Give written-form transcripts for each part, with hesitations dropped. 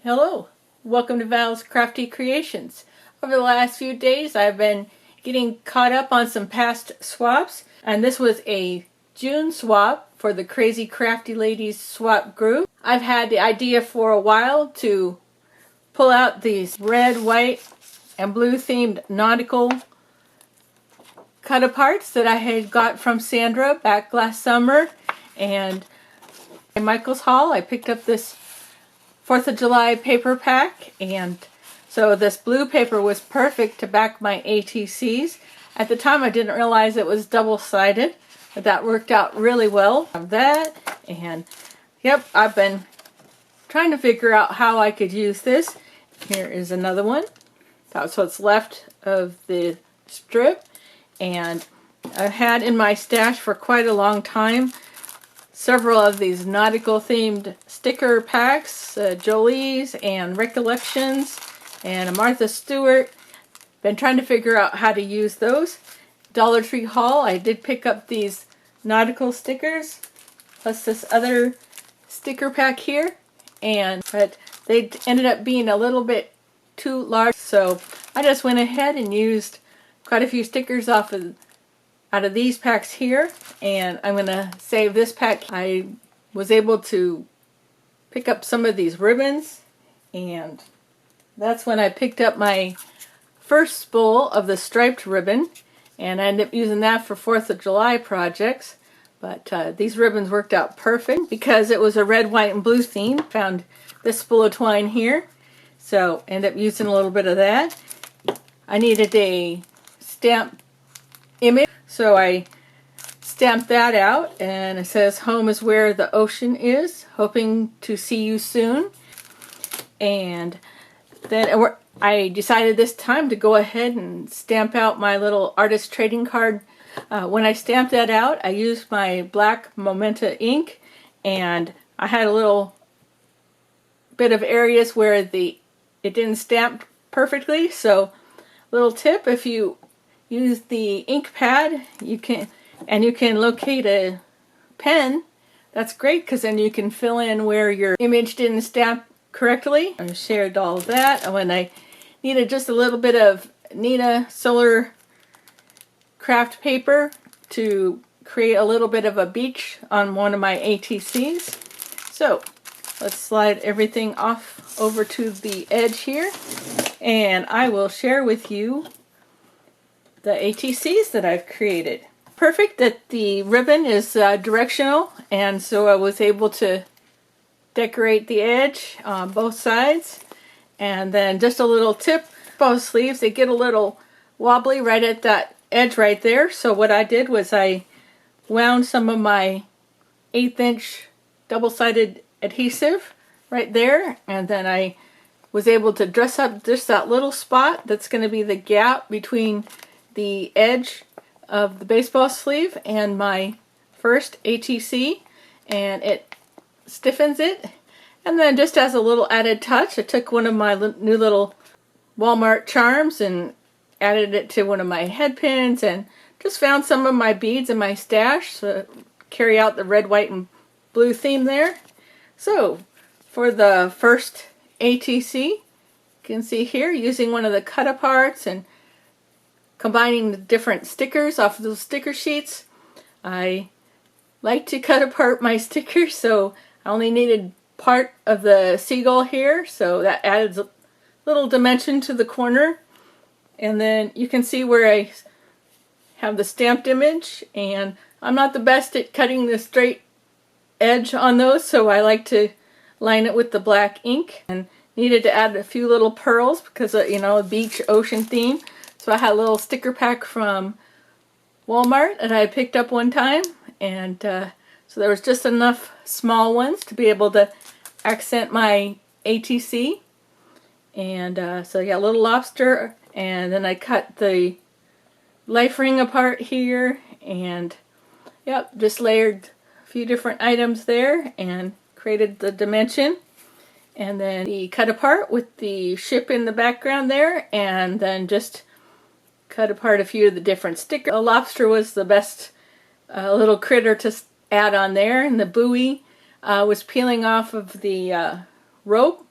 Hello, welcome to Val's Crafty Creations. Over the last few days I've been getting caught up on some past swaps, and this was a June swap for the Crazy Crafty Ladies swap group. I've had the idea for a while to pull out these red, white, and blue themed nautical cut aparts that I had got from Sandra back last summer, and in Michael's haul I picked up this 4th of July paper pack, and so this blue paper was perfect to back my ATCs. At the time I didn't realize it was double-sided, but that worked out really well. That, and yep, I've been trying to figure out how I could use this. Here is another one. That's what's left of the strip, and I've had in my stash for quite a long time several of these nautical themed sticker packs, Jolie's and Recollections and a Martha Stewart. Been trying to figure out how to use those. Dollar Tree haul, I did pick up these nautical stickers plus this other sticker pack here, but they ended up being a little bit too large, so I just went ahead and used quite a few stickers out of these packs here, and I'm going to save this pack. I was able to pick up some of these ribbons, and that's when I picked up my first spool of the striped ribbon, and I ended up using that for 4th of July projects. But these ribbons worked out perfect because it was a red, white, and blue theme. Found this spool of twine here, so ended up using a little bit of that. I needed a stamp image, so I stamped that out, and it says home is where the ocean is, hoping to see you soon. And then I decided this time to go ahead and stamp out my little artist trading card. When I stamped that out, I used my black Momenta ink, and I had a little bit of areas where it didn't stamp perfectly. So little tip, if you use the ink pad, you can locate a pen. That's great, because then you can fill in where your image didn't stamp correctly. I shared all of that, and when I needed just a little bit of Nina Solar craft paper to create a little bit of a beach on one of my ATCs. So let's slide everything off over to the edge here, and I will share with you the ATCs that I've created. Perfect that the ribbon is directional, and so I was able to decorate the edge on both sides. And then just a little tip, both sleeves, they get a little wobbly right at that edge right there. So what I did was I wound some of my 1/8 inch double-sided adhesive right there, and then I was able to dress up just that little spot that's going to be the gap between the edge of the baseball sleeve and my first ATC, and it stiffens it. And then just as a little added touch, I took one of my new little Walmart charms and added it to one of my head pins, and just found some of my beads in my stash to carry out the red, white, and blue theme there. So for the first ATC, you can see here, using one of the cut aparts and combining the different stickers off of those sticker sheets. I like to cut apart my stickers, so I only needed part of the seagull here, so that adds a little dimension to the corner. And then you can see where I have the stamped image, and I'm not the best at cutting the straight edge on those, so I like to line it with the black ink, and needed to add a few little pearls because of, a beach ocean theme. So I had a little sticker pack from Walmart that I picked up one time, and so there was just enough small ones to be able to accent my ATC. And so yeah, little lobster, and then I cut the life ring apart here, and yep, just layered a few different items there and created the dimension. And then the cut apart with the ship in the background there, and then just cut apart a few of the different stickers. A lobster was the best little critter to add on there, and the buoy was peeling off of the rope,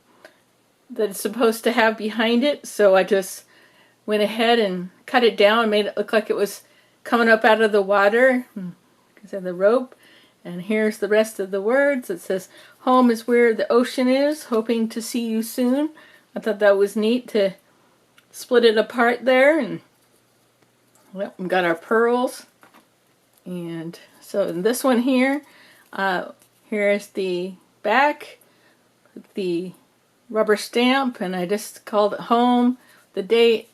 that it's supposed to have behind it, so I just went ahead and cut it down and made it look like it was coming up out of the water because of the rope. And here's the rest of the words. It says, "Home is where the ocean is, hoping to see you soon." I thought that was neat to split it apart there. And well, we got our pearls. And so in this one here, here's the back, the rubber stamp, and I just called it home, the date,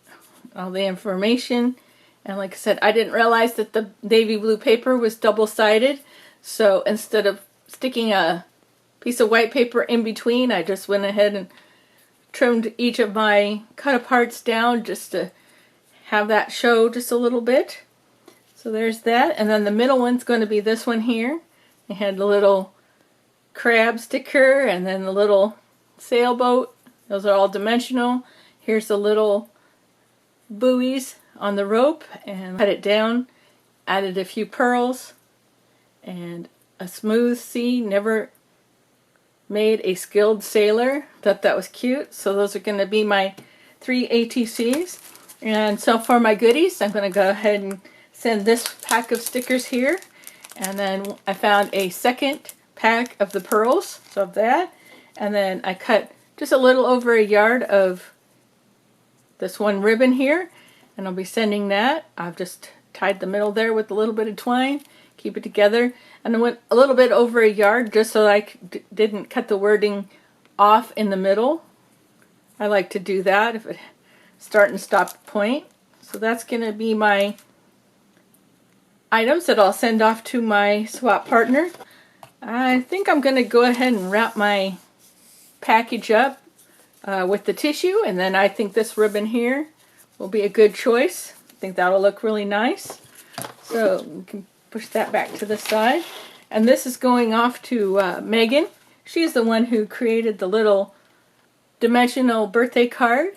all the information. And like I said, I didn't realize that the navy blue paper was double-sided, so instead of sticking a piece of white paper in between, I just went ahead and trimmed each of my cut-aparts down just to have that show just a little bit. So there's that, and then the middle one's going to be this one here. It had the little crab sticker and then the little sailboat. Those are all dimensional. Here's the little buoys on the rope, and cut it down, added a few pearls and a smooth sea. Never made a skilled sailor. Thought that was cute. So those are going to be my 3 ATCs. And so for my goodies, I'm going to go ahead and send this pack of stickers here. And then I found a second pack of the pearls, so of that. And then I cut just a little over a yard of this one ribbon here, and I'll be sending that. I've just tied the middle there with a little bit of twine, keep it together, and I went a little bit over a yard just so I didn't cut the wording off in the middle. I like to do that if it start and stop point. So that's going to be my items that I'll send off to my swap partner. I think I'm going to go ahead and wrap my package up with the tissue, and then I think this ribbon here will be a good choice. I think that'll look really nice. So we can push that back to the side. And this is going off to Megan. She's the one who created the little dimensional birthday card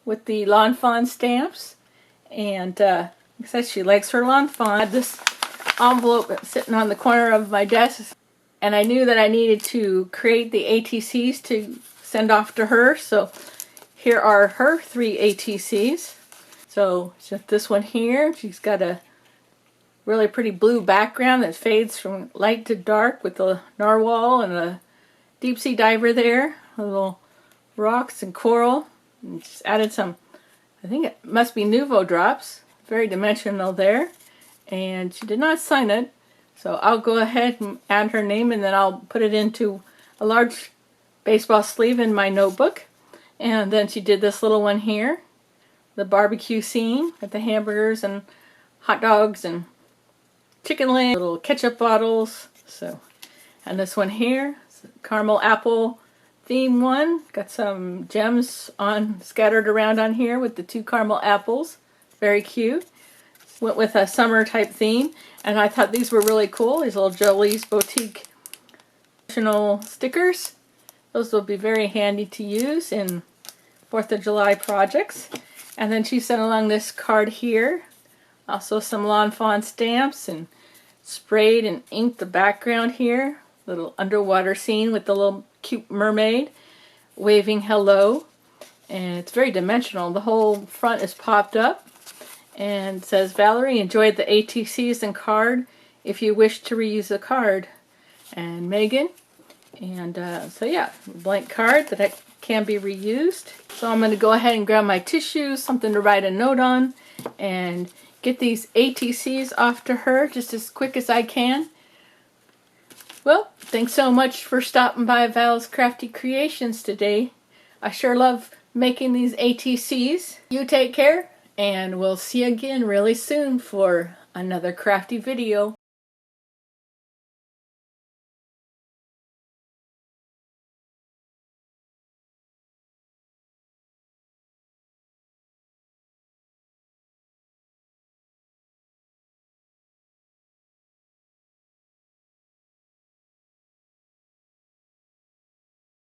with the Lawn Fawn stamps. And like I said, she likes her Lawn Fawn. I had this envelope sitting on the corner of my desk, and I knew that I needed to create the ATCs to send off to her. So here are her 3 ATCs. So just this one here, she's got a really pretty blue background that fades from light to dark with the narwhal and a deep sea diver there, little rocks and coral. And just added some, I think it must be Nuvo drops, very dimensional there. And she did not sign it, so I'll go ahead and add her name, and then I'll put it into a large baseball sleeve in my notebook. And then she did this little one here, the barbecue scene with the hamburgers and hot dogs and chicken legs, little ketchup bottles. So, and this one here, caramel apple theme one. Got some gems on scattered around on here with the 2 caramel apples. Very cute. Went with a summer type theme, and I thought these were really cool. These little Jolie's Boutique additional stickers. Those will be very handy to use in 4th of July projects. And then she sent along this card here. Also some Lawn Fawn stamps, and sprayed and inked the background here. Little underwater scene with the little cute mermaid waving hello. And it's very dimensional. The whole front is popped up. And it says, "Valerie enjoyed the ATCs and card. If you wish to reuse the card." And Megan. And so yeah, blank card that can be reused. So I'm going to go ahead and grab my tissues, something to write a note on, and get these ATCs off to her just as quick as I can. Well, thanks so much for stopping by Val's Crafty Creations today. I sure love making these ATCs. You take care, and we'll see you again really soon for another crafty video.